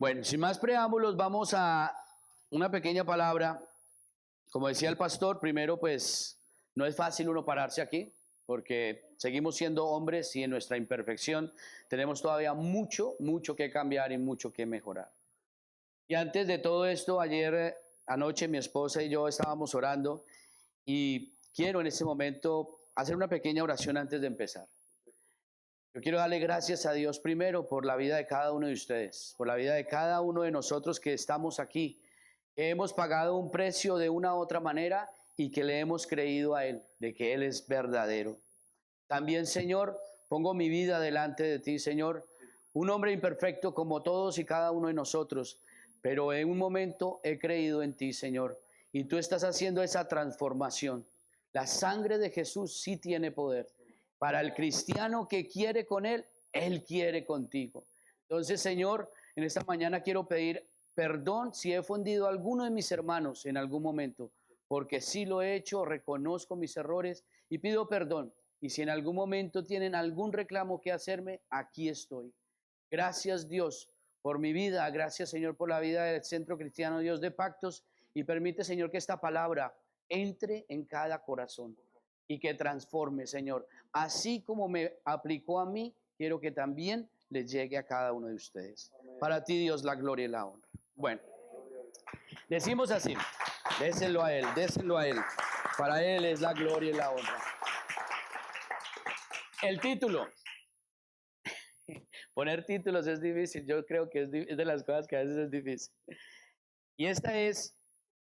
Bueno, sin más preámbulos, vamos a una pequeña palabra. Como decía el pastor, primero, pues no es fácil uno pararse aquí, porque seguimos siendo hombres y en nuestra imperfección tenemos todavía mucho que cambiar y mucho que mejorar. Y antes de todo esto, ayer anoche mi esposa y yo estábamos orando y quiero en este momento hacer una pequeña oración antes de empezar. Yo quiero darle gracias a Dios primero por la vida de cada uno de ustedes, por la vida de cada uno de nosotros que estamos aquí, que hemos pagado un precio de una u otra manera y que le hemos creído a Él, de que Él es verdadero. También, Señor, pongo mi vida delante de ti, Señor, un hombre imperfecto como todos y cada uno de nosotros, pero en un momento he creído en ti, Señor, y tú estás haciendo esa transformación. La sangre de Jesús sí tiene poder. Para el cristiano que quiere con Él, Él quiere contigo. Entonces, Señor, en esta mañana quiero pedir perdón si he ofendido a alguno de mis hermanos en algún momento, porque sí lo he hecho, reconozco mis errores y pido perdón. Y si en algún momento tienen algún reclamo que hacerme, aquí estoy. Gracias, Dios, por mi vida. Gracias, Señor, por la vida del Centro Cristiano Dios de Pactos. Y permite, Señor, que esta palabra entre en cada corazón y que transforme, Señor. Así como me aplicó a mí, quiero que también les llegue a cada uno de ustedes. Para ti, Dios, la gloria y la honra. Bueno, decimos así, déselo a Él, déselo a Él. Para Él es la gloria y la honra. El título. Poner títulos es difícil, yo creo que es de las cosas que a veces es difícil. Y esta es,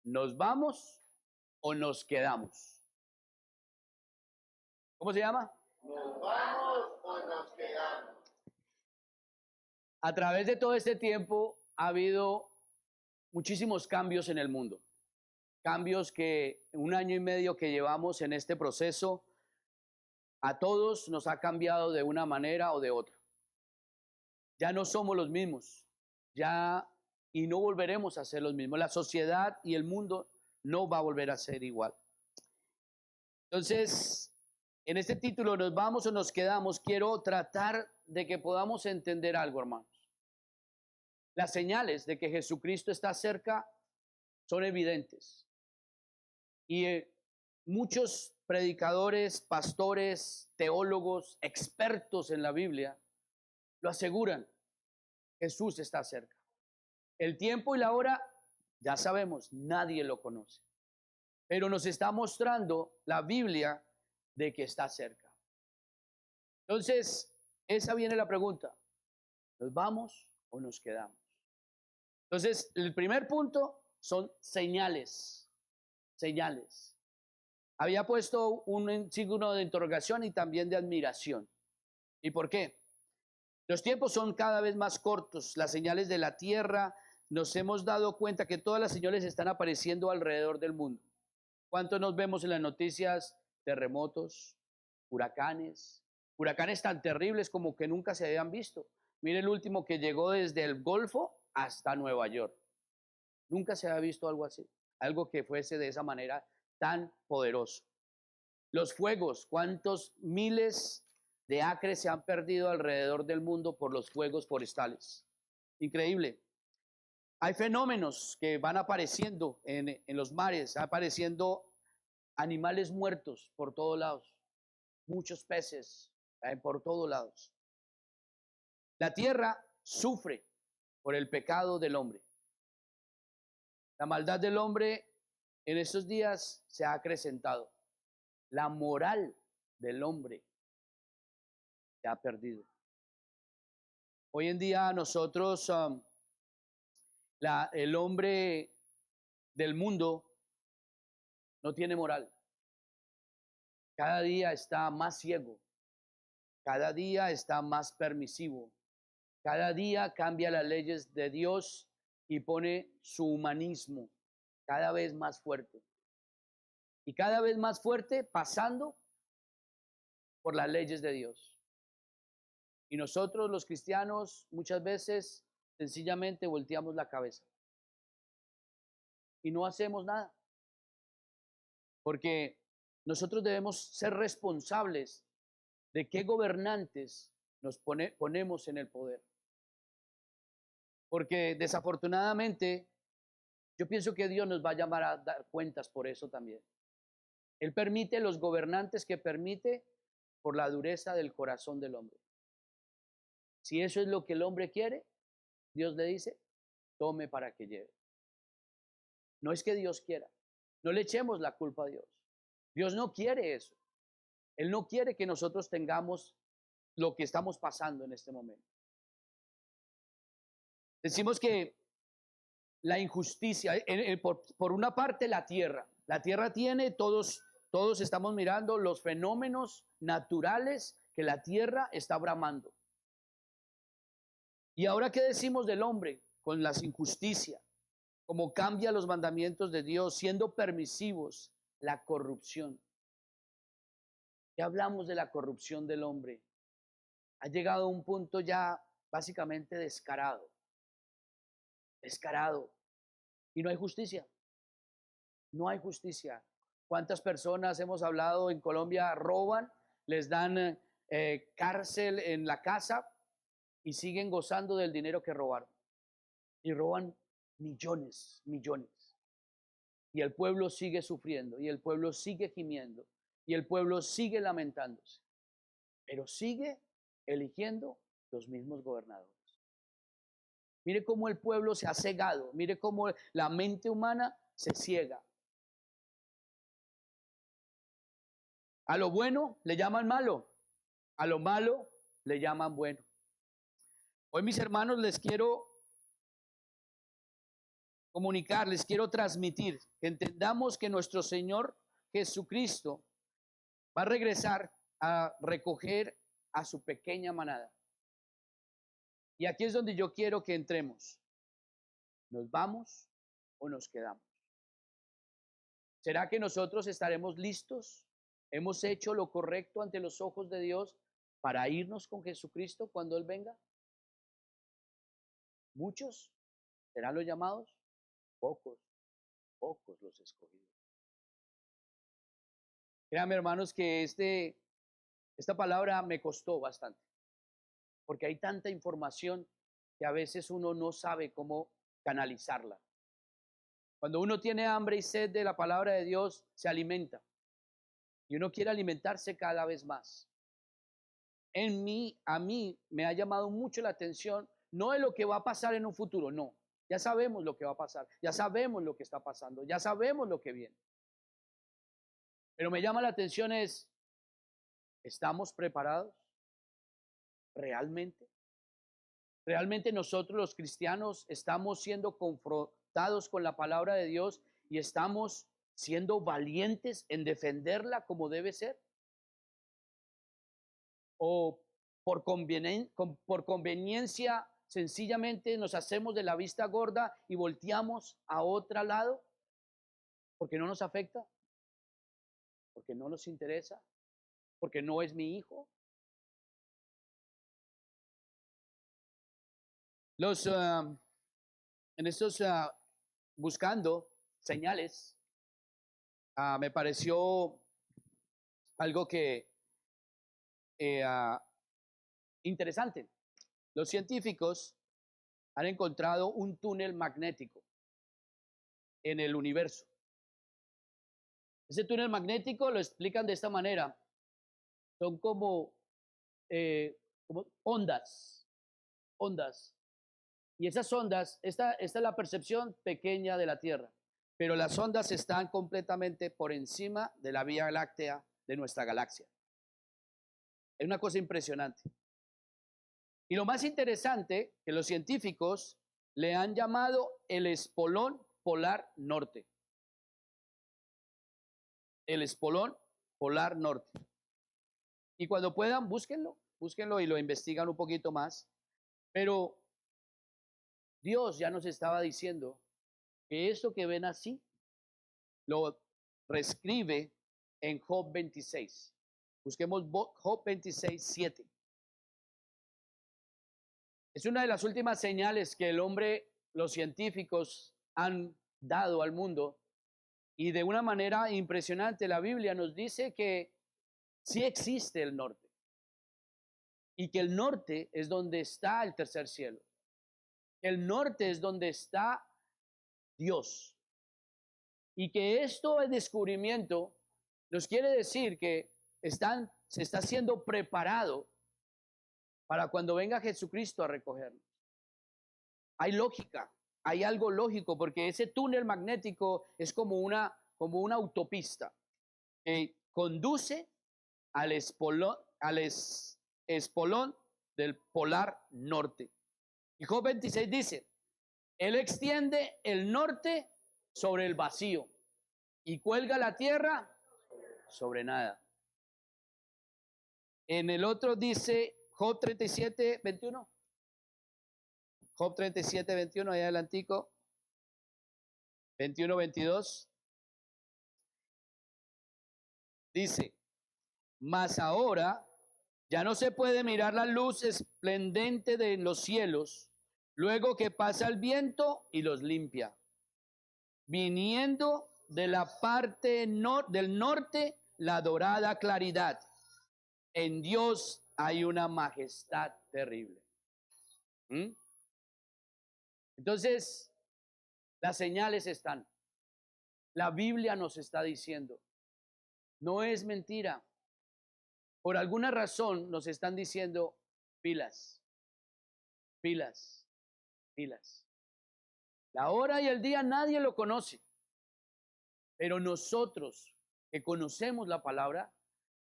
¿nos vamos o nos quedamos? ¿Cómo se llama? ¿Nos vamos o nos quedamos? A través de todo este tiempo ha habido muchísimos cambios en el mundo. Cambios que un año y medio que llevamos en este proceso, a todos nos ha cambiado de una manera o de otra. Ya no somos los mismos, ya y no volveremos a ser los mismos. La sociedad y el mundo no va a volver a ser igual. Entonces, en este título, ¿nos vamos o nos quedamos? Quiero tratar de que podamos entender algo, hermanos. Las señales de que Jesucristo está cerca son evidentes. Y muchos predicadores, pastores, teólogos, expertos en la Biblia lo aseguran. Jesús está cerca. El tiempo y la hora, ya sabemos, nadie lo conoce. Pero nos está mostrando la Biblia de que está cerca. Entonces, esa viene la pregunta. ¿Nos vamos o nos quedamos? Entonces, el primer punto son señales. Señales. Había puesto un signo de interrogación y también de admiración. ¿Y por qué? Los tiempos son cada vez más cortos. Las señales de la tierra, nos hemos dado cuenta que todas las señales están apareciendo alrededor del mundo. ¿Cuántos nos vemos en las noticias? Terremotos, huracanes, huracanes tan terribles como que nunca se habían visto. Mire el último que llegó desde el Golfo hasta Nueva York. Nunca se había visto algo así, algo que fuese de esa manera tan poderoso. Los fuegos, ¿cuántos miles de acres se han perdido alrededor del mundo por los fuegos forestales? Increíble. Hay fenómenos que van apareciendo en los mares, apareciendo animales muertos por todos lados, muchos peces por todos lados. La tierra sufre por el pecado del hombre. La maldad del hombre en estos días se ha acrecentado. La moral del hombre se ha perdido. Hoy en día nosotros, el hombre del mundo no tiene moral. Cada día está más ciego, cada día está más permisivo, cada día cambia las leyes de Dios y pone su humanismo cada vez más fuerte. Y cada vez más fuerte pasando por las leyes de Dios. Y nosotros los cristianos muchas veces sencillamente volteamos la cabeza y no hacemos nada. Porque nosotros debemos ser responsables de qué gobernantes nos ponemos en el poder. Porque desafortunadamente yo pienso que Dios nos va a llamar a dar cuentas por eso también. Él permite los gobernantes que permite por la dureza del corazón del hombre. Si eso es lo que el hombre quiere, Dios le dice, tome para que lleve. No es que Dios quiera, no le echemos la culpa a Dios. Dios no quiere eso. Él no quiere que nosotros tengamos lo que estamos pasando en este momento. Decimos que la injusticia, por una parte la tierra tiene, todos estamos mirando los fenómenos naturales que la tierra está bramando. Y ahora, ¿qué decimos del hombre con las injusticias? Cómo cambia los mandamientos de Dios, siendo permisivos, la corrupción. ¿Qué hablamos de la corrupción del hombre? Ha llegado a un punto ya básicamente descarado. Descarado. Y no hay justicia. No hay justicia. ¿Cuántas personas hemos hablado en Colombia roban, les dan cárcel en la casa y siguen gozando del dinero que robaron? Y roban millones, millones. Y el pueblo sigue sufriendo, y el pueblo sigue gimiendo, y el pueblo sigue lamentándose, pero sigue eligiendo los mismos gobernadores. Mire cómo el pueblo se ha cegado, mire cómo la mente humana se ciega. A lo bueno le llaman malo, a lo malo le llaman bueno. Hoy, mis hermanos, les quiero comunicar, les quiero transmitir que entendamos que nuestro Señor Jesucristo va a regresar a recoger a su pequeña manada. Y aquí es donde yo quiero que entremos. ¿Nos vamos o nos quedamos? ¿Será que nosotros estaremos listos? ¿Hemos hecho lo correcto ante los ojos de Dios para irnos con Jesucristo cuando Él venga? ¿Muchos serán los llamados? Pocos los escogidos. Créanme, hermanos, que esta palabra me costó bastante, porque hay tanta información que a veces uno no sabe cómo canalizarla. Cuando uno tiene hambre y sed de la palabra de Dios, se alimenta. Y uno quiere alimentarse cada vez más. A mí me ha llamado mucho la atención, no de lo que va a pasar en un futuro, no. Ya sabemos lo que va a pasar, ya sabemos lo que está pasando, ya sabemos lo que viene. Pero me llama la atención ¿estamos preparados? ¿Realmente? ¿Realmente nosotros los cristianos estamos siendo confrontados con la palabra de Dios y estamos siendo valientes en defenderla como debe ser? ¿O por conveniencia sencillamente nos hacemos de la vista gorda y volteamos a otro lado? ¿Porque no nos afecta? ¿Porque no nos interesa? ¿Porque no es mi hijo? En estos buscando señales, me pareció algo que interesante. Los científicos han encontrado un túnel magnético en el universo. Ese túnel magnético lo explican de esta manera. Son como ondas. Y esas ondas, esta es la percepción pequeña de la Tierra, pero las ondas están completamente por encima de la Vía Láctea de nuestra galaxia. Es una cosa impresionante. Y lo más interesante, que los científicos le han llamado el espolón polar norte. El espolón polar norte. Y cuando puedan, búsquenlo y lo investigan un poquito más. Pero Dios ya nos estaba diciendo que esto que ven así lo reescribe en Job 26. Busquemos Job 26, 7. Es una de las últimas señales que los científicos han dado al mundo, y de una manera impresionante la Biblia nos dice que sí existe el norte y que el norte es donde está el tercer cielo. El norte es donde está Dios. Y que esto, el descubrimiento, nos quiere decir que se está siendo preparado para cuando venga Jesucristo a recogernos. Hay lógica, hay algo lógico, porque ese túnel magnético es como una autopista que conduce al espolón del polar norte. Y Job 26 dice, Él extiende el norte sobre el vacío y cuelga la tierra sobre nada. En el otro dice Job 37, 21. Job 37, 21, allá adelantico. 21, 22. Dice, mas ahora ya no se puede mirar la luz esplendente de los cielos, luego que pasa el viento y los limpia. Viniendo de la parte del norte la dorada claridad. En Dios hay una majestad terrible. ¿Mm? Entonces, las señales están. La Biblia nos está diciendo. No es mentira. Por alguna razón nos están diciendo pilas, pilas, pilas. La hora y el día nadie lo conoce. Pero nosotros que conocemos la palabra,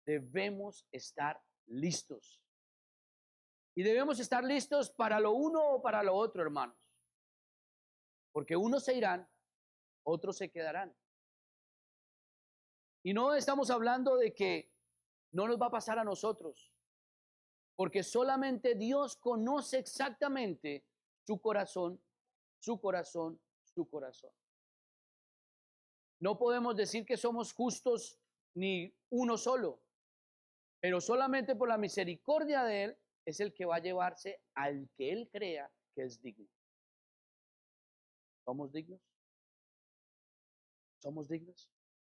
debemos estar listos. Y debemos estar listos para lo uno o para lo otro, hermanos. Porque unos se irán, otros se quedarán. Y no estamos hablando de que no nos va a pasar a nosotros. Porque solamente Dios conoce exactamente su corazón, su corazón, su corazón. No podemos decir que somos justos ni uno solo, pero solamente por la misericordia de Él es el que va a llevarse al que Él crea que es digno. ¿Somos dignos? ¿Somos dignos?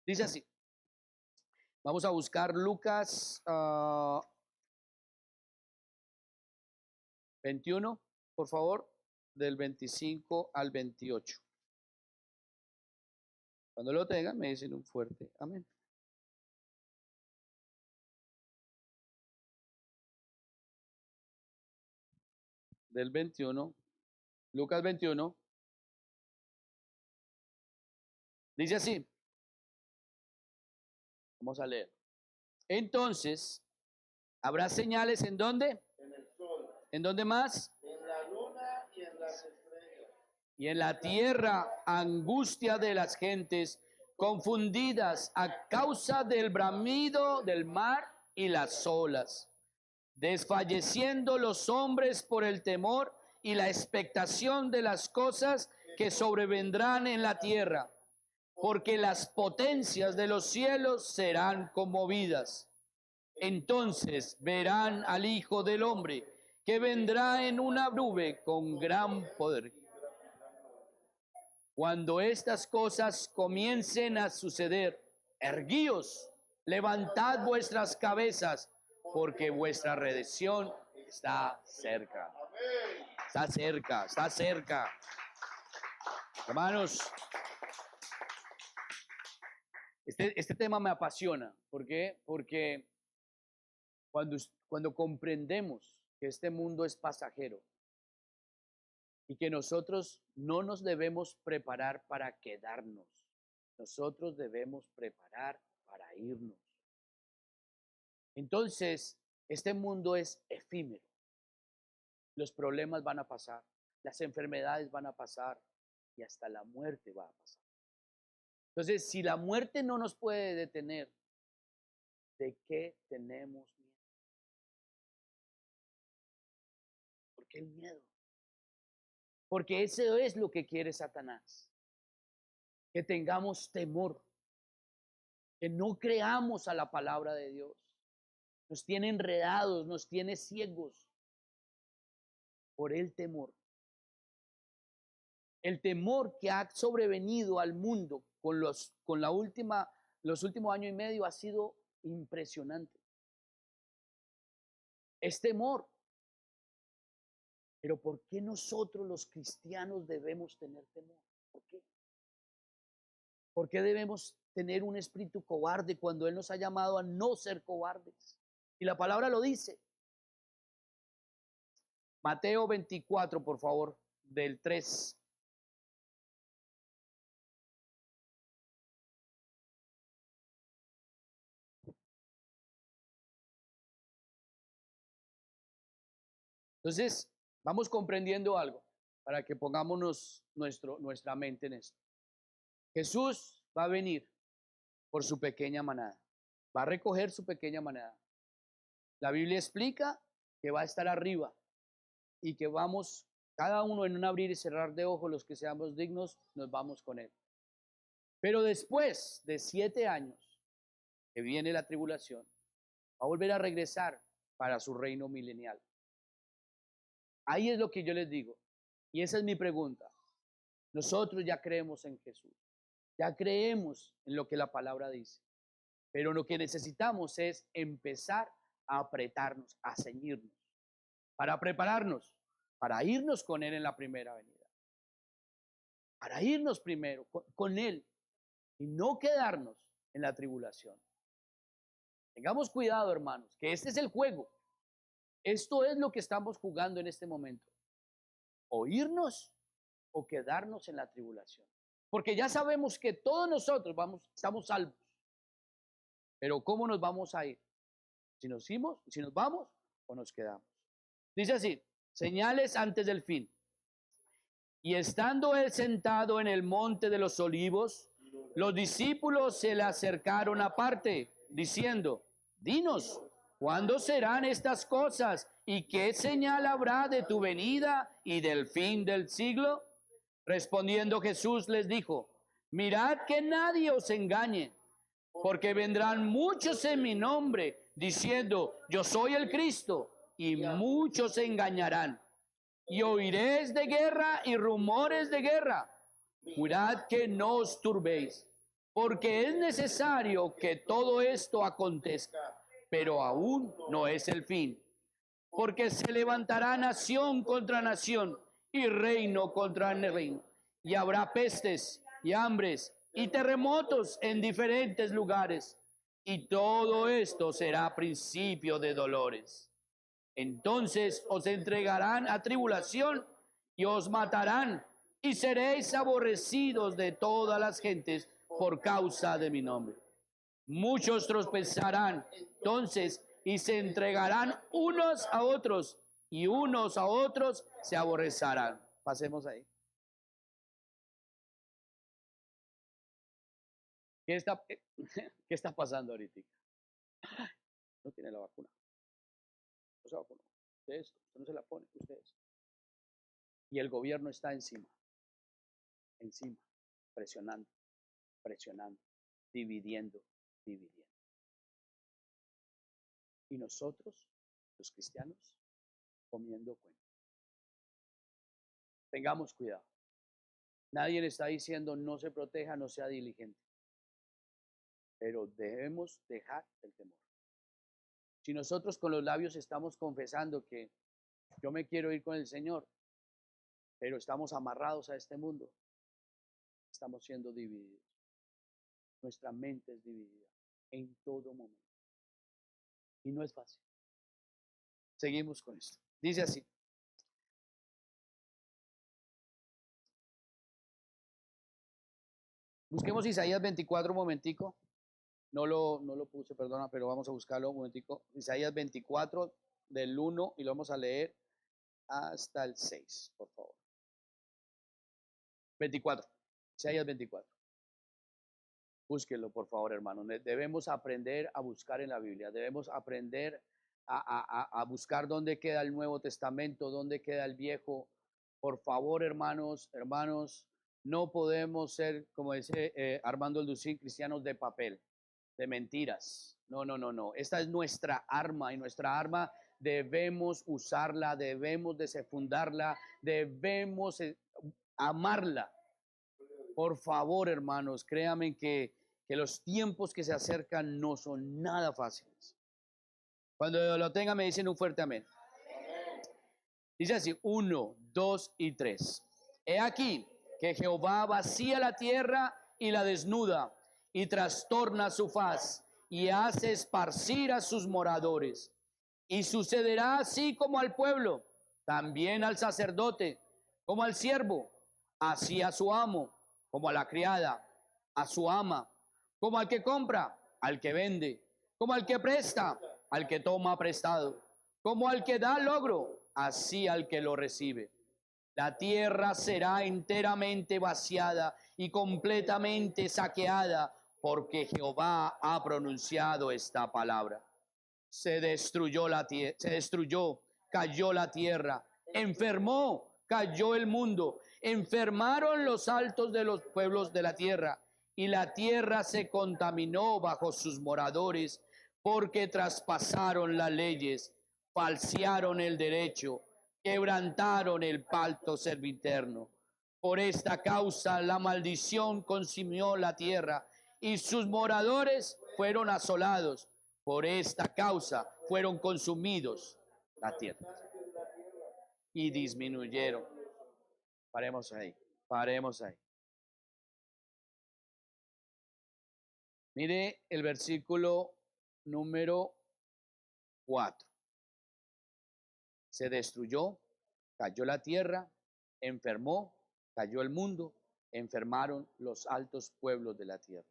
Dice así. Vamos a buscar Lucas 21, por favor, del 25 al 28. Cuando lo tengan, me dicen un fuerte amén. Del 21, Lucas 21, dice así. Vamos a leer. Entonces, ¿habrá señales en dónde? En el sol, ¿En dónde más? en la luna y en las estrellas. Y en la tierra angustia de las gentes confundidas a causa del bramido del mar y las olas, desfalleciendo los hombres por el temor y la expectación de las cosas que sobrevendrán en la tierra, porque las potencias de los cielos serán conmovidas. Entonces verán al Hijo del Hombre, que vendrá en una nube con gran poder. Cuando estas cosas comiencen a suceder, erguíos, levantad vuestras cabezas, porque vuestra redención está cerca. Está cerca, está cerca. Hermanos, este tema me apasiona. ¿Por qué? Porque cuando comprendemos que este mundo es pasajero y que nosotros no nos debemos preparar para quedarnos, nosotros debemos preparar para irnos. Entonces, este mundo es efímero. Los problemas van a pasar, las enfermedades van a pasar y hasta la muerte va a pasar. Entonces, si la muerte no nos puede detener, ¿de qué tenemos miedo? ¿Por qué el miedo? Porque eso es lo que quiere Satanás. Que tengamos temor, que no creamos a la palabra de Dios. Nos tiene enredados, nos tiene ciegos por el temor. El temor que ha sobrevenido al mundo los últimos años y medio ha sido impresionante. Es temor. Pero ¿por qué nosotros los cristianos debemos tener temor? ¿Por qué? ¿Por qué debemos tener un espíritu cobarde cuando Él nos ha llamado a no ser cobardes? Y la palabra lo dice. Mateo 24, por favor, del 3. Entonces, vamos comprendiendo algo para que pongámonos nuestra mente en esto. Jesús va a venir por su pequeña manada, va a recoger su pequeña manada. La Biblia explica que va a estar arriba y que vamos, cada uno en un abrir y cerrar de ojos, los que seamos dignos, nos vamos con Él. Pero después de 7 años que viene la tribulación, va a volver a regresar para su reino milenial. Ahí es lo que yo les digo. Y esa es mi pregunta. Nosotros ya creemos en Jesús. Ya creemos en lo que la palabra dice. Pero lo que necesitamos es empezar a apretarnos, a ceñirnos, para prepararnos, para irnos con Él en la primera venida. Para irnos primero con Él y no quedarnos en la tribulación. Tengamos cuidado, hermanos, que este es el juego. Esto es lo que estamos jugando en este momento. O irnos o quedarnos en la tribulación. Porque ya sabemos que todos nosotros estamos salvos. Pero ¿cómo nos vamos a ir? Si nos vamos o nos quedamos. Dice así, señales antes del fin. Y estando él sentado en el monte de los olivos, los discípulos se le acercaron aparte, diciendo, dinos, ¿cuándo serán estas cosas? ¿Y qué señal habrá de tu venida y del fin del siglo? Respondiendo Jesús les dijo, mirad que nadie os engañe, porque vendrán muchos en mi nombre, diciendo, yo soy el Cristo, y muchos se engañarán. Y oiréis de guerra y rumores de guerra. Jurad que no os turbéis, porque es necesario que todo esto acontezca, pero aún no es el fin. Porque se levantará nación contra nación y reino contra reino, y habrá pestes y hambres y terremotos en diferentes lugares, y todo esto será principio de dolores. Entonces os entregarán a tribulación y os matarán, y seréis aborrecidos de todas las gentes por causa de mi nombre. Muchos tropezarán entonces y se entregarán unos a otros, y unos a otros se aborrecerán. Pasemos ahí. ¿Qué está pasando ahorita? No tiene la vacuna. No se vacunó. Usted no se la pone, ustedes. Y el gobierno está encima, presionando, dividiendo. Y nosotros, los cristianos, comiendo cuenta. Tengamos cuidado. Nadie le está diciendo no se proteja, no sea diligente. Pero debemos dejar el temor. Si nosotros con los labios estamos confesando que yo me quiero ir con el Señor, pero estamos amarrados a este mundo, estamos siendo divididos. Nuestra mente es dividida en todo momento. Y no es fácil. Seguimos con esto. Dice así. Busquemos Isaías 24 un momentico. No lo puse, perdona, pero vamos a buscarlo un momentico. Isaías 24 del 1 y lo vamos a leer hasta el 6, por favor. 24. Isaías 24. Búsquenlo, por favor, hermano. Debemos aprender a buscar en la Biblia. Debemos aprender a buscar dónde queda el Nuevo Testamento, dónde queda el Viejo. Por favor, hermanos, no podemos ser, como dice Armando Alducín, cristianos de papel, de mentiras. No. Esta es nuestra arma y nuestra arma debemos usarla, debemos desenfundarla, debemos amarla. Por favor, hermanos, créanme que los tiempos que se acercan no son nada fáciles. Cuando lo tengan me dicen un fuerte amén. Dice así, 1, 2 y 3. He aquí que Jehová vacía la tierra y la desnuda, y trastorna su faz, y hace esparcir a sus moradores. Y sucederá así como al pueblo, también al sacerdote, como al siervo, así a su amo, como a la criada, a su ama, como al que compra, al que vende, como al que presta, al que toma prestado, como al que da logro, así al que lo recibe. La tierra será enteramente vaciada y completamente saqueada, porque Jehová ha pronunciado esta palabra. Se destruyó la tierra, cayó la tierra, enfermó, cayó el mundo, enfermaron los altos de los pueblos de la tierra, y la tierra se contaminó bajo sus moradores, porque traspasaron las leyes, falsearon el derecho, quebrantaron el pacto sempiterno. Por esta causa la maldición consumió la tierra, y sus moradores fueron asolados. Por esta causa fueron consumidos la tierra y disminuyeron. Paremos ahí, paremos ahí. Mire el versículo número 4. Se destruyó, cayó la tierra, enfermó, cayó el mundo, enfermaron los altos pueblos de la tierra.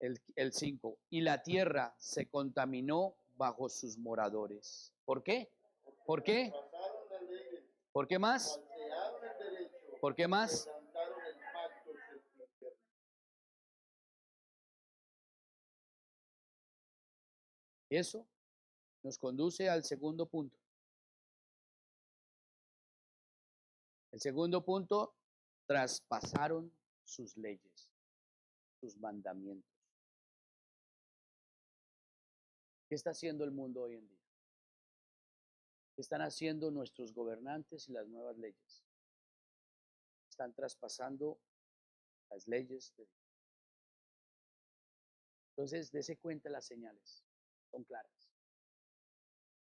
El 5, y la tierra se contaminó bajo sus moradores. ¿Por qué? ¿Por qué? ¿Por qué más? ¿Por qué más? Eso nos conduce al segundo punto. El segundo punto, traspasaron sus leyes, sus mandamientos. ¿Qué está haciendo el mundo hoy en día? ¿Qué están haciendo nuestros gobernantes y las nuevas leyes? Están traspasando las leyes de Dios. Entonces, dése cuenta, las señales son claras.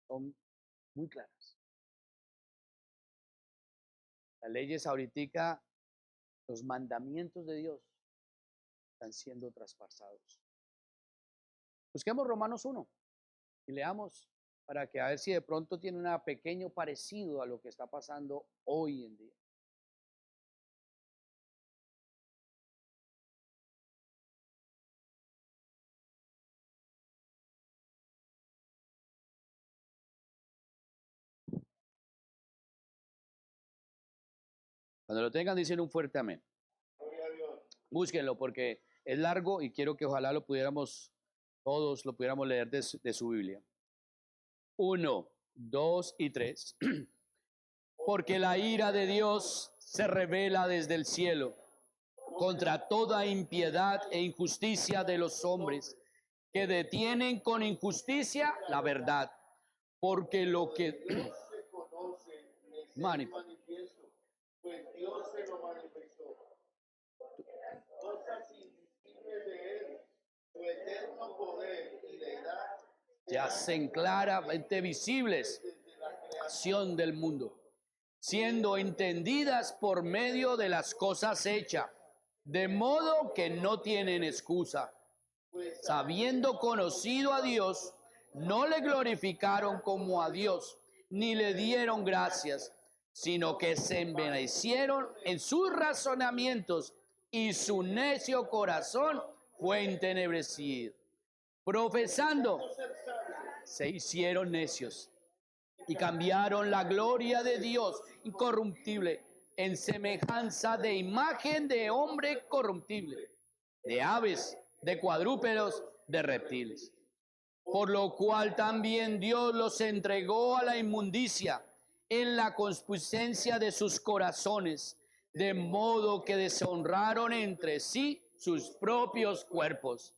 Son muy claras. Las leyes ahorita, los mandamientos de Dios están siendo traspasados. Busquemos Romanos 1 y leamos para que a ver si de pronto tiene un pequeño parecido a lo que está pasando hoy en día. Cuando lo tengan, dicen un fuerte amén. Búsquenlo porque es largo y quiero que ojalá todos lo pudiéramos leer de su Biblia. 1, 2 y 3. Porque la ira de Dios se revela desde el cielo contra toda impiedad e injusticia de los hombres que detienen con injusticia la verdad. Porque lo que manifiesto, pues Dios se lo manifestó. Cosas invisibles de él, su eterno poder y deidad ya hacen claramente visibles la creación del mundo, siendo entendidas por medio de las cosas hechas, de modo que no tienen excusa. Pues habiendo conocido a Dios, no le glorificaron como a Dios, ni le dieron gracias, sino que se envanecieron en sus razonamientos, y su necio corazón fue entenebrecido. Profesando, se hicieron necios y cambiaron la gloria de Dios incorruptible en semejanza de imagen de hombre corruptible, de aves, de cuadrúpedos, de reptiles. Por lo cual también Dios los entregó a la inmundicia en la concupiscencia de sus corazones, de modo que deshonraron entre sí sus propios cuerpos,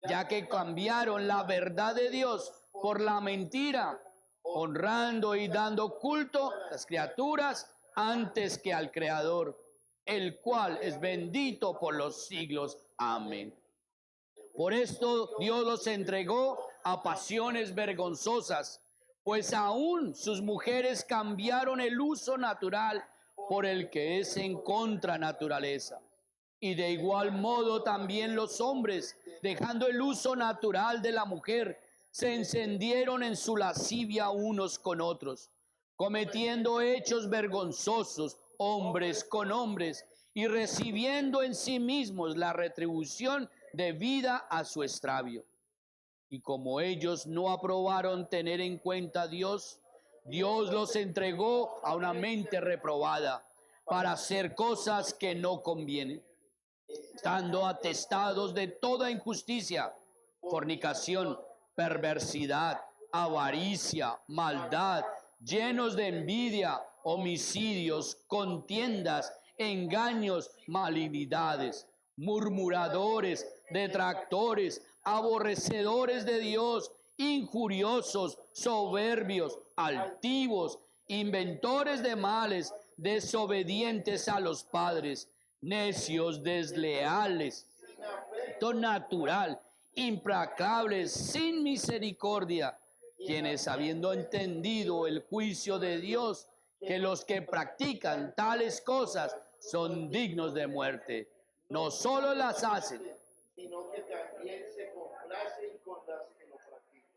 ya que cambiaron la verdad de Dios por la mentira, honrando y dando culto a las criaturas antes que al Creador, el cual es bendito por los siglos. Amén. Por esto Dios los entregó a pasiones vergonzosas, pues aún sus mujeres cambiaron el uso natural por el que es en contra naturaleza. Y de igual modo también los hombres, dejando el uso natural de la mujer, se encendieron en su lascivia unos con otros, cometiendo hechos vergonzosos hombres con hombres, y recibiendo en sí mismos la retribución debida a su extravio. Y como ellos no aprobaron tener en cuenta a Dios, Dios los entregó a una mente reprobada para hacer cosas que no convienen, estando atestados de toda injusticia, fornicación, perversidad, avaricia, maldad, llenos de envidia, homicidios, contiendas, engaños, malignidades, murmuradores, detractores, aborrecedores de Dios, injuriosos, soberbios, altivos, inventores de males, desobedientes a los padres, necios, desleales, natural, implacables, sin misericordia, quienes habiendo entendido el juicio de Dios, que los que practican tales cosas son dignos de muerte, no solo las hacen, sino que también se complacen con las que lo practican.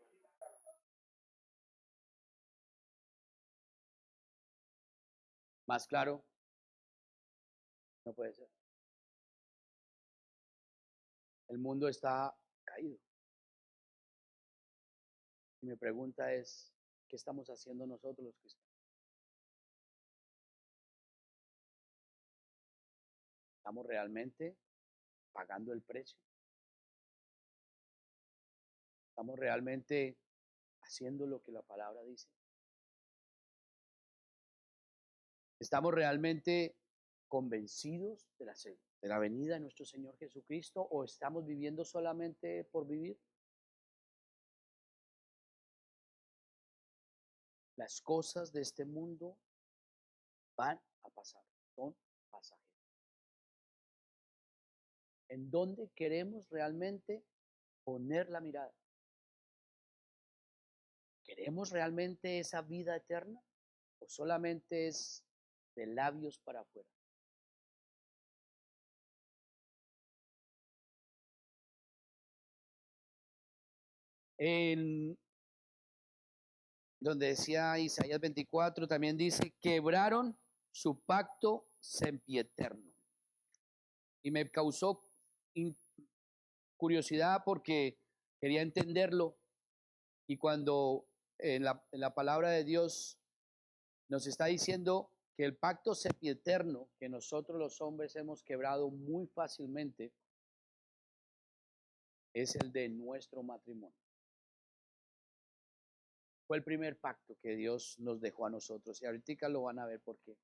más claro, no puede ser. El mundo está caído. Y mi pregunta es, ¿qué estamos haciendo nosotros los cristianos? ¿Estamos realmente pagando el precio? ¿Estamos realmente haciendo lo que la palabra dice? ¿Estamos realmente convencidos de la venida de nuestro Señor Jesucristo o estamos viviendo solamente por vivir? Las cosas de este mundo van a pasar, son pasajeras. ¿En dónde queremos realmente poner la mirada? ¿Queremos realmente esa vida eterna o solamente es de labios para afuera? En donde decía Isaías 24, también dice, quebraron su pacto sempiterno. Y me causó curiosidad porque quería entenderlo. Y cuando en la palabra de Dios nos está diciendo que el pacto sempiterno que nosotros los hombres hemos quebrado muy fácilmente es el de nuestro matrimonio. Fue el primer pacto que Dios nos dejó a nosotros y ahorita lo van a ver por qué.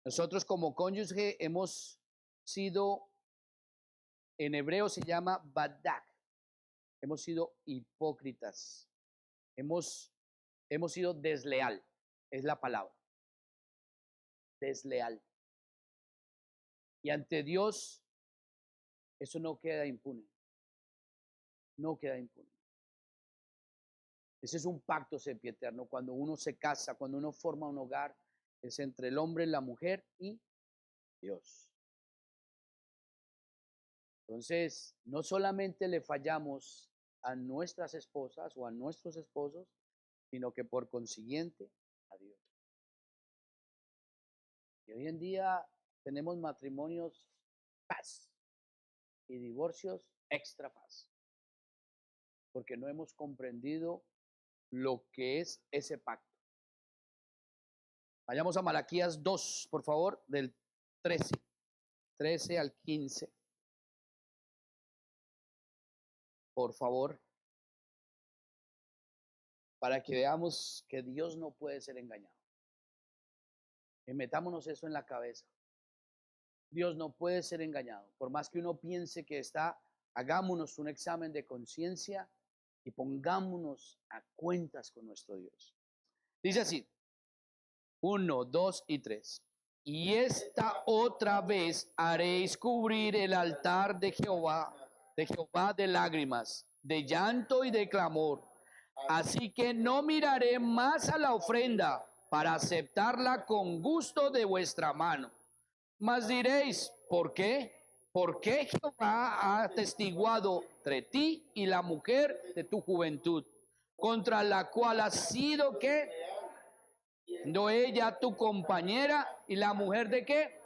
Nosotros como cónyuge hemos sido, en hebreo se llama badak, hemos sido hipócritas, hemos sido desleal, es la palabra, desleal. Y ante Dios eso no queda impune, no queda impune. Ese es un pacto sempiterno. Cuando uno se casa, cuando uno forma un hogar, es entre el hombre, la mujer y Dios. Entonces, no solamente le fallamos a nuestras esposas o a nuestros esposos, sino que por consiguiente a Dios. Y hoy en día tenemos matrimonios paz y divorcios extra paz, porque no hemos comprendido lo que es ese pacto. Vayamos a Malaquías 2, por favor, del 13 al 15. Por favor, para que veamos que Dios no puede ser engañado. Y metámonos eso en la cabeza. Dios no puede ser engañado. Por más que uno piense que está, hagámonos un examen de conciencia y pongámonos a cuentas con nuestro Dios. Dice así, 1, 2 y 3. Y esta otra vez haréis cubrir el altar de Jehová de lágrimas, de llanto y de clamor. Así que no miraré más a la ofrenda para aceptarla con gusto de vuestra mano. Mas diréis, ¿por qué? Porque Jehová ha atestiguado entre ti y la mujer de tu juventud, contra la cual has sido que no ella tu compañera y la mujer de qué.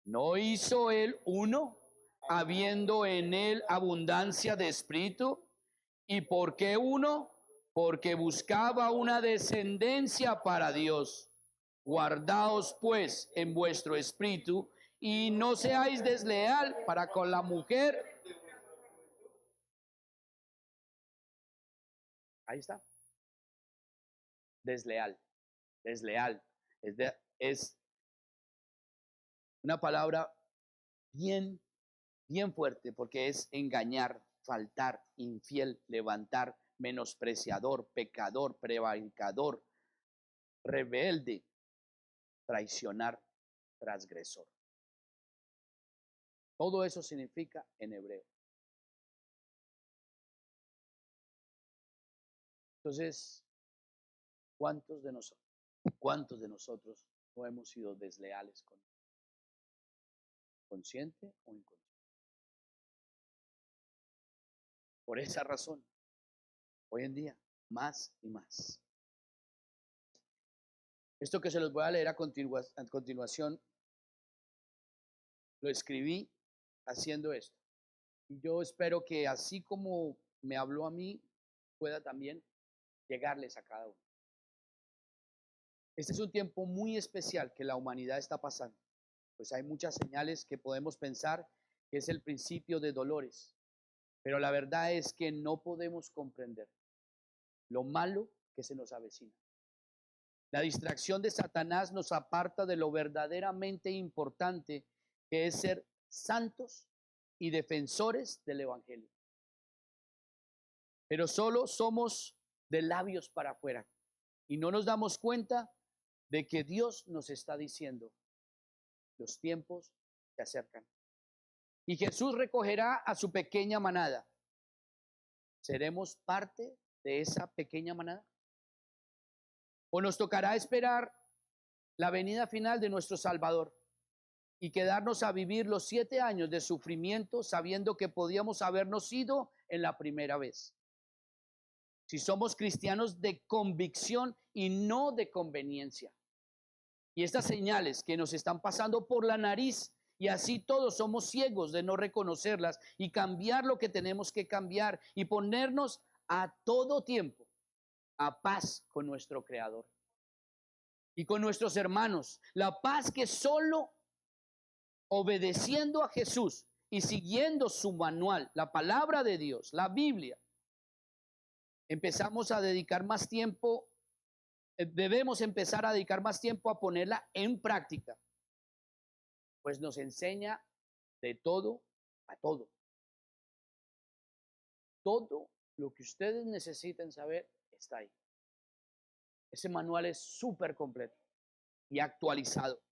¿No hizo él uno, habiendo en él abundancia de espíritu? ¿Y por qué uno? Porque buscaba una descendencia para Dios. Guardaos pues en vuestro espíritu y no seáis desleal para con la mujer. Ahí está. Desleal. Desleal. Es una palabra bien, bien fuerte porque es engañar, faltar, infiel, levantar, menospreciador, pecador, prevaricador, rebelde, traicionar, transgresor. Todo eso significa en hebreo. Entonces, cuántos de nosotros no hemos sido desleales con consciente o inconsciente? Por esa razón, hoy en día, más y más. Esto que se los voy a leer a continuación, lo escribí haciendo esto. Y yo espero que así como me habló a mí, pueda también llegarles a cada uno. Este es un tiempo muy especial que la humanidad está pasando, pues hay muchas señales que podemos pensar que es el principio de dolores, pero la verdad es que no podemos comprender lo malo que se nos avecina. La distracción de Satanás nos aparta de lo verdaderamente importante, que es ser santos y defensores del Evangelio. Pero solo somos de labios para afuera y no nos damos cuenta de que Dios nos está diciendo, los tiempos se acercan. Y Jesús recogerá a su pequeña manada. ¿Seremos parte de esa pequeña manada? ¿O nos tocará esperar la venida final de nuestro Salvador y quedarnos a vivir los 7 años de sufrimiento sabiendo que podíamos habernos ido en la primera vez? Si somos cristianos de convicción y no de conveniencia. Y estas señales que nos están pasando por la nariz, y así todos somos ciegos de no reconocerlas y cambiar lo que tenemos que cambiar y ponernos a todo tiempo a paz con nuestro Creador y con nuestros hermanos. La paz que solo obedeciendo a Jesús y siguiendo su manual, la palabra de Dios, la Biblia, empezamos a dedicar más tiempo, debemos empezar a dedicar más tiempo a ponerla en práctica, pues nos enseña de todo a todo. Todo lo que ustedes necesiten saber está ahí. Ese manual es súper completo y actualizado.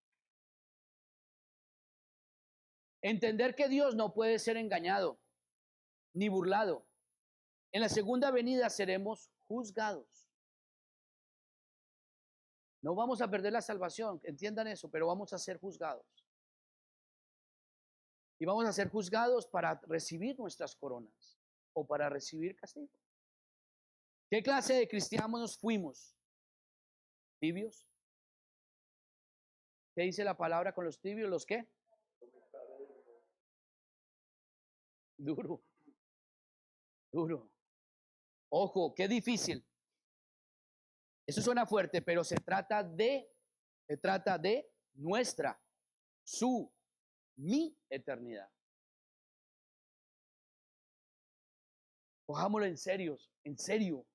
Entender que Dios no puede ser engañado ni burlado. En la segunda venida seremos juzgados. No vamos a perder la salvación, entiendan eso, pero vamos a ser juzgados. Y vamos a ser juzgados para recibir nuestras coronas o para recibir castigo. ¿Qué clase de cristianos fuimos? ¿Tibios? ¿Qué dice la palabra con los tibios? ¿Los qué? Duro, duro. Ojo, qué difícil. Eso suena fuerte, pero se trata de nuestra, mi eternidad. Cojámoslo en serio, en serio.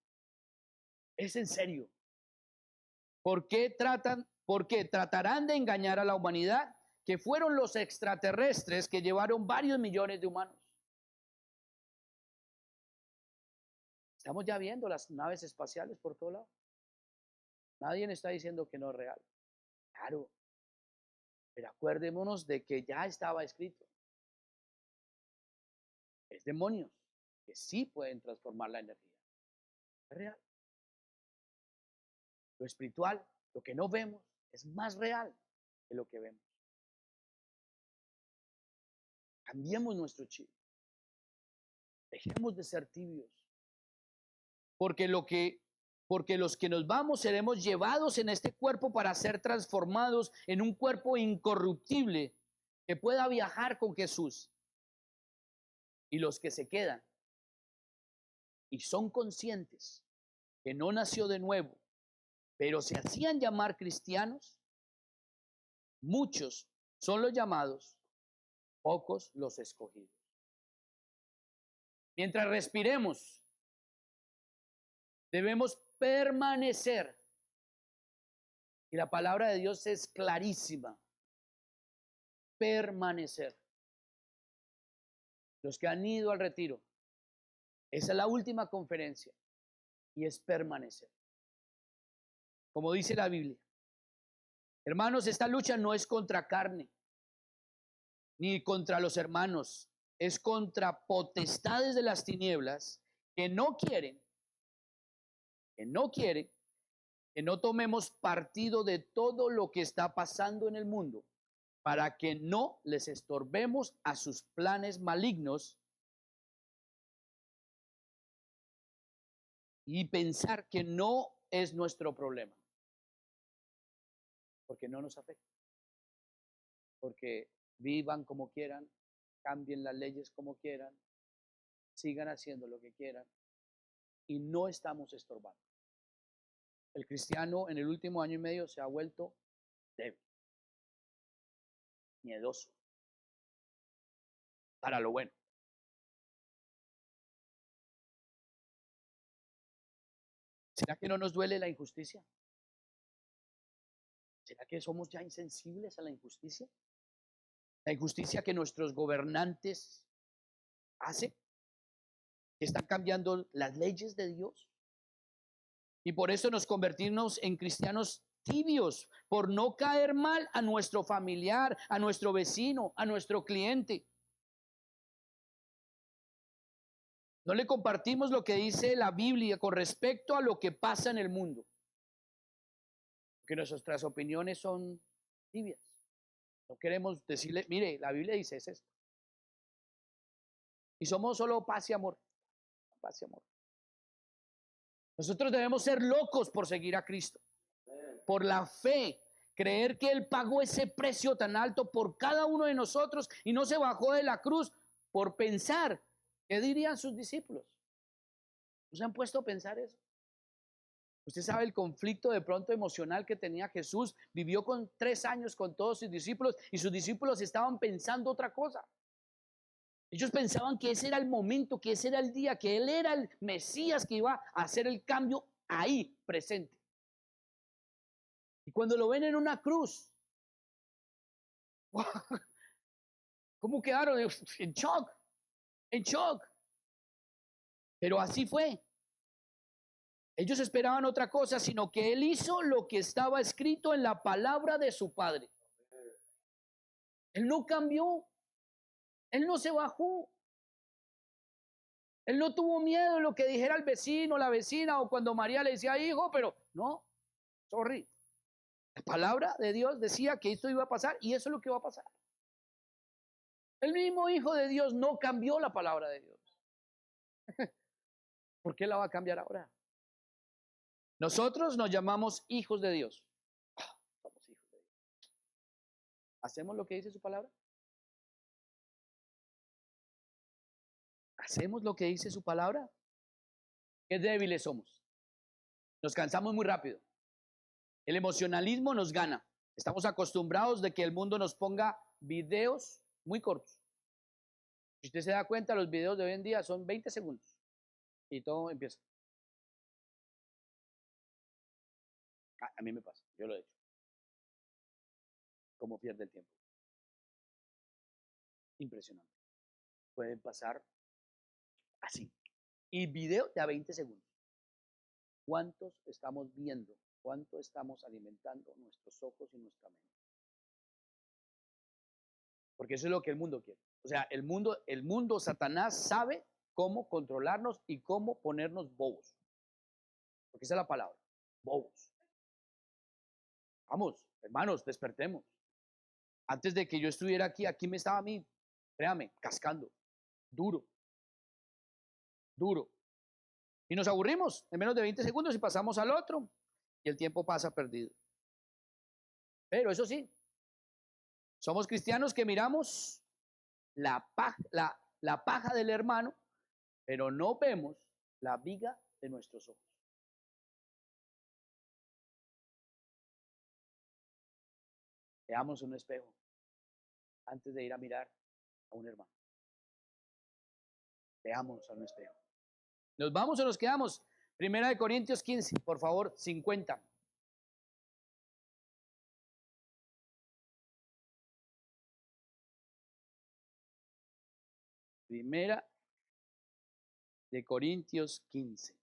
Es en serio. ¿Por qué tratarán de engañar a la humanidad, que fueron los extraterrestres que llevaron varios millones de humanos? Estamos ya viendo las naves espaciales por todo lado. Nadie está diciendo que no es real. Claro. Pero acuérdémonos de que ya estaba escrito. Es demonios que sí pueden transformar la energía. Es real. Lo espiritual, lo que no vemos, es más real que lo que vemos. Cambiemos nuestro chip. Dejemos de ser tibios. Porque los que nos vamos seremos llevados en este cuerpo para ser transformados en un cuerpo incorruptible que pueda viajar con Jesús. Y los que se quedan y son conscientes que no nació de nuevo, pero se hacían llamar cristianos, muchos son los llamados, pocos los escogidos. Mientras respiremos, debemos permanecer. Y la palabra de Dios es clarísima. Permanecer. Los que han ido al retiro, esa es la última conferencia y es permanecer. Como dice la Biblia, hermanos, esta lucha no es contra carne ni contra los hermanos, es contra potestades de las tinieblas que no quieren que no tomemos partido de todo lo que está pasando en el mundo para que no les estorbemos a sus planes malignos y pensar que no es nuestro problema, porque no nos afecta, porque vivan como quieran, cambien las leyes como quieran, sigan haciendo lo que quieran y no estamos estorbando. El cristiano en el último año y medio se ha vuelto débil, miedoso, para lo bueno. ¿Será que no nos duele la injusticia? ¿Será que somos ya insensibles a la injusticia? La injusticia que nuestros gobernantes hacen, que están cambiando las leyes de Dios. Y por eso nos convertimos en cristianos tibios, por no caer mal a nuestro familiar, a nuestro vecino, a nuestro cliente. No le compartimos lo que dice la Biblia con respecto a lo que pasa en el mundo. Porque nuestras opiniones son tibias. No queremos decirle, mire, la Biblia dice es esto. Y somos solo paz y amor. Paz y amor. Nosotros debemos ser locos por seguir a Cristo. Por la fe. Creer que Él pagó ese precio tan alto por cada uno de nosotros y no se bajó de la cruz por pensar. ¿Qué dirían sus discípulos? ¿No se han puesto a pensar eso? Usted sabe el conflicto de pronto emocional que tenía Jesús. Vivió con 3 años con todos sus discípulos y sus discípulos estaban pensando otra cosa. Ellos pensaban que ese era el momento, que ese era el día, que Él era el Mesías que iba a hacer el cambio ahí, presente. Y cuando lo ven en una cruz, ¿cómo quedaron? En shock, en shock. Pero así fue. Ellos esperaban otra cosa, sino que Él hizo lo que estaba escrito en la palabra de su Padre. Él no cambió. Él no se bajó. Él no tuvo miedo de lo que dijera el vecino, la vecina, o cuando María le decía hijo, pero no, sorry. La palabra de Dios decía que esto iba a pasar y eso es lo que va a pasar. El mismo Hijo de Dios no cambió la palabra de Dios. ¿Por qué la va a cambiar ahora? Nosotros nos llamamos hijos de Dios. Somos hijos de Dios. ¿Hacemos lo que dice su palabra? ¿Hacemos lo que dice su palabra? Qué débiles somos. Nos cansamos muy rápido. El emocionalismo nos gana. Estamos acostumbrados de que el mundo nos ponga videos muy cortos. Si usted se da cuenta, los videos de hoy en día son 20 segundos y todo empieza. A mí me pasa, yo lo he hecho. ¿Cómo pierde el tiempo? Impresionante. Pueden pasar así. Y video de a 20 segundos. ¿Cuántos estamos viendo? ¿Cuánto estamos alimentando nuestros ojos y nuestra mente? Porque eso es lo que el mundo quiere. O sea, el mundo, Satanás sabe cómo controlarnos y cómo ponernos bobos. Porque esa es la palabra, bobos. Vamos, hermanos, despertemos. Antes de que yo estuviera aquí me estaba a mí, créame, cascando, duro, duro. Y nos aburrimos en menos de 20 segundos y pasamos al otro. Y el tiempo pasa perdido. Pero eso sí, somos cristianos que miramos la paja del hermano, pero no vemos la viga de nuestros ojos. Veamos un espejo antes de ir a mirar a un hermano. Veamos a un espejo. ¿Nos vamos o nos quedamos? Primera de Corintios 15, por favor, 50. Primera de Corintios 15.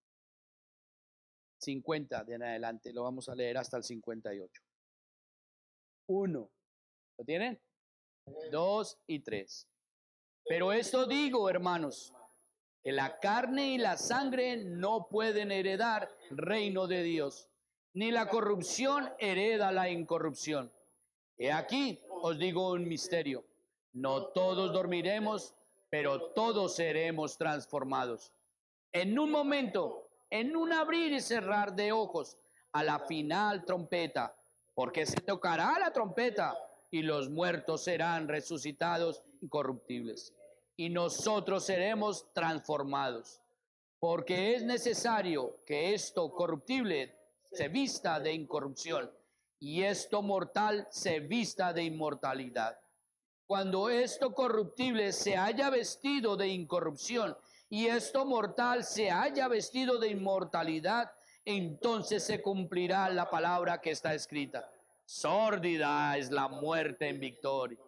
50 de en adelante, lo vamos a leer hasta el 58. 1. ¿Lo tienen? 2 y 3. Pero esto digo, hermanos, que la carne y la sangre no pueden heredar el reino de Dios, ni la corrupción hereda la incorrupción. He aquí os digo un misterio: no todos dormiremos, pero todos seremos transformados. En un momento, en un abrir y cerrar de ojos, a la final trompeta, porque se tocará la trompeta y los muertos serán resucitados incorruptibles, y nosotros seremos transformados, porque es necesario que esto corruptible se vista de incorrupción y esto mortal se vista de inmortalidad. Cuando esto corruptible se haya vestido de incorrupción y esto mortal se haya vestido de inmortalidad, entonces se cumplirá la palabra que está escrita: sórdida es la muerte en victoria.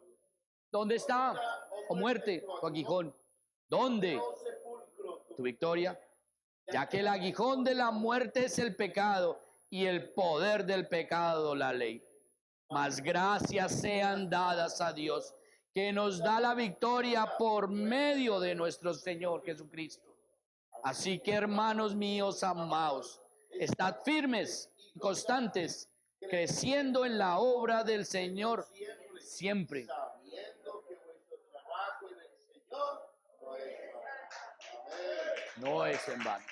¿Dónde está, oh muerte, tu aguijón? ¿Dónde tu victoria? Ya que el aguijón de la muerte es el pecado y el poder del pecado la ley. Mas gracias sean dadas a Dios, que nos da la victoria por medio de nuestro Señor Jesucristo. Así que, hermanos míos amados, estad firmes y constantes, creciendo en la obra del Señor siempre. No es en vano.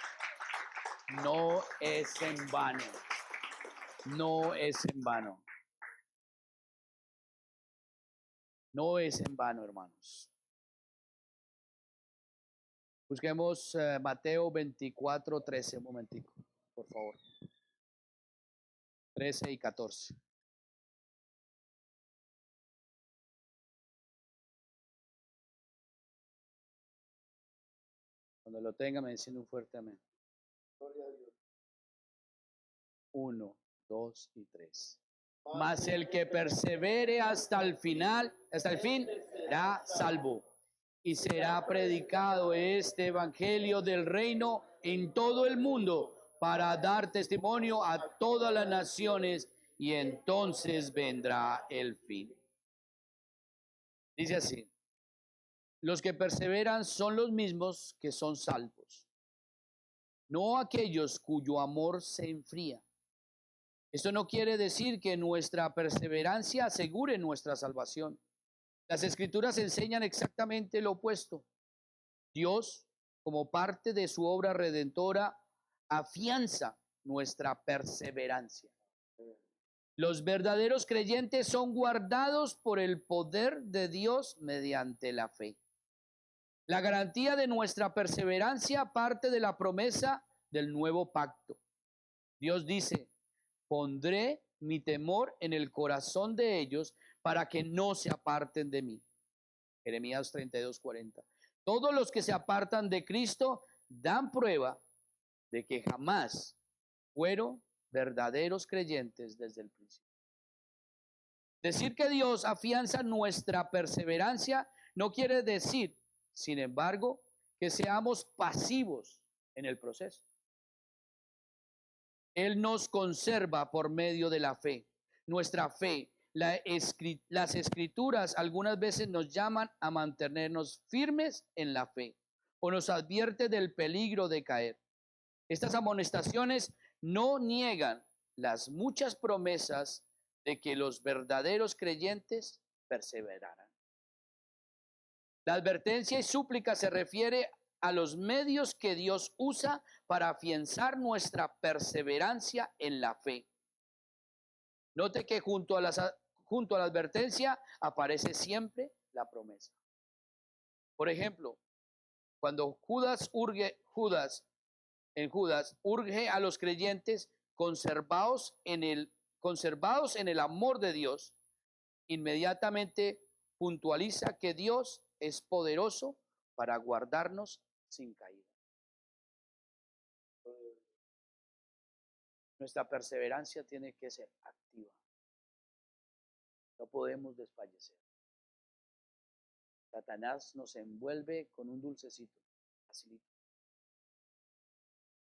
No es en vano. No es en vano. No es en vano, hermanos. Busquemos Mateo 24, 13, un momentico, por favor. 13 y 14. Cuando lo tenga, me dicen un fuerte amén. 1, 2 y 3. Mas el que persevere hasta el final, hasta el fin, será salvo. Y será predicado este evangelio del reino en todo el mundo para dar testimonio a todas las naciones, y entonces vendrá el fin. Dice así: los que perseveran son los mismos que son salvos, no aquellos cuyo amor se enfría. Esto no quiere decir que nuestra perseverancia asegure nuestra salvación. Las Escrituras enseñan exactamente lo opuesto. Dios, como parte de su obra redentora, afianza nuestra perseverancia. Los verdaderos creyentes son guardados por el poder de Dios mediante la fe. La garantía de nuestra perseverancia parte de la promesa del nuevo pacto. Dios dice: pondré mi temor en el corazón de ellos para que no se aparten de mí. Jeremías 32:40. Todos los que se apartan de Cristo dan prueba de que jamás fueron verdaderos creyentes desde el principio. Decir que Dios afianza nuestra perseverancia no quiere decir, sin embargo, que seamos pasivos en el proceso. Él nos conserva por medio de la fe. Nuestra fe, las Escrituras algunas veces nos llaman a mantenernos firmes en la fe o nos advierte del peligro de caer. Estas amonestaciones no niegan las muchas promesas de que los verdaderos creyentes perseverarán. La advertencia y súplica se refiere a los medios que Dios usa para afianzar nuestra perseverancia en la fe. Note que junto a la advertencia aparece siempre la promesa. Por ejemplo, cuando Judas urge a los creyentes conservados en el amor de Dios, inmediatamente puntualiza que Dios es poderoso para guardarnos sin caída. Nuestra perseverancia tiene que ser activa. No podemos desfallecer. Satanás nos envuelve con un dulcecito, facilito.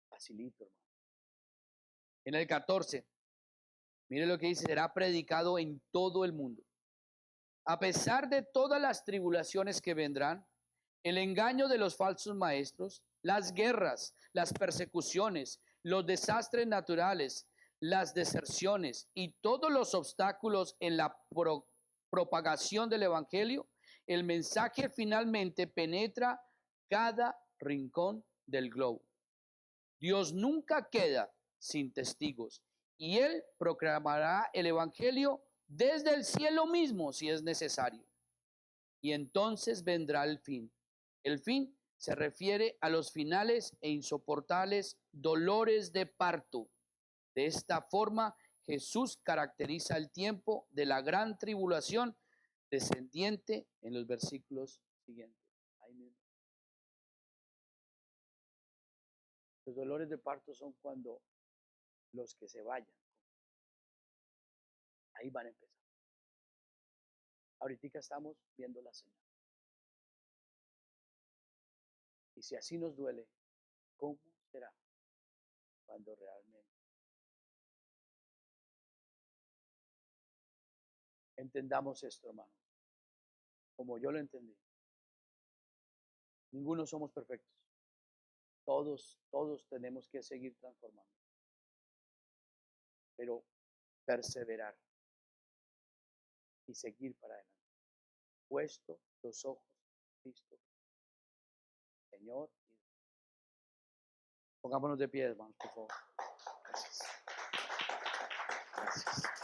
Facilito, hermano. En el 14, mire lo que dice, será predicado en todo el mundo. A pesar de todas las tribulaciones que vendrán, el engaño de los falsos maestros, las guerras, las persecuciones, los desastres naturales, las deserciones y todos los obstáculos en la propagación del evangelio, el mensaje finalmente penetra cada rincón del globo. Dios nunca queda sin testigos y Él proclamará el evangelio desde el cielo mismo si es necesario. Y entonces vendrá el fin. El fin se refiere a los finales e insoportables dolores de parto. De esta forma, Jesús caracteriza el tiempo de la gran tribulación descendiente en los versículos siguientes. Ahí mismo. Los dolores de parto son cuando los que se vayan. Ahí van a empezar. Ahorita estamos viendo la señal. Y si así nos duele, ¿cómo será cuando realmente entendamos esto, hermano? Como yo lo entendí. Ninguno somos perfectos. Todos tenemos que seguir transformando. Pero perseverar y seguir para adelante. Puesto los ojos en Cristo, Señor. Pongámonos de pie, hermanos, por favor. Gracias. Gracias.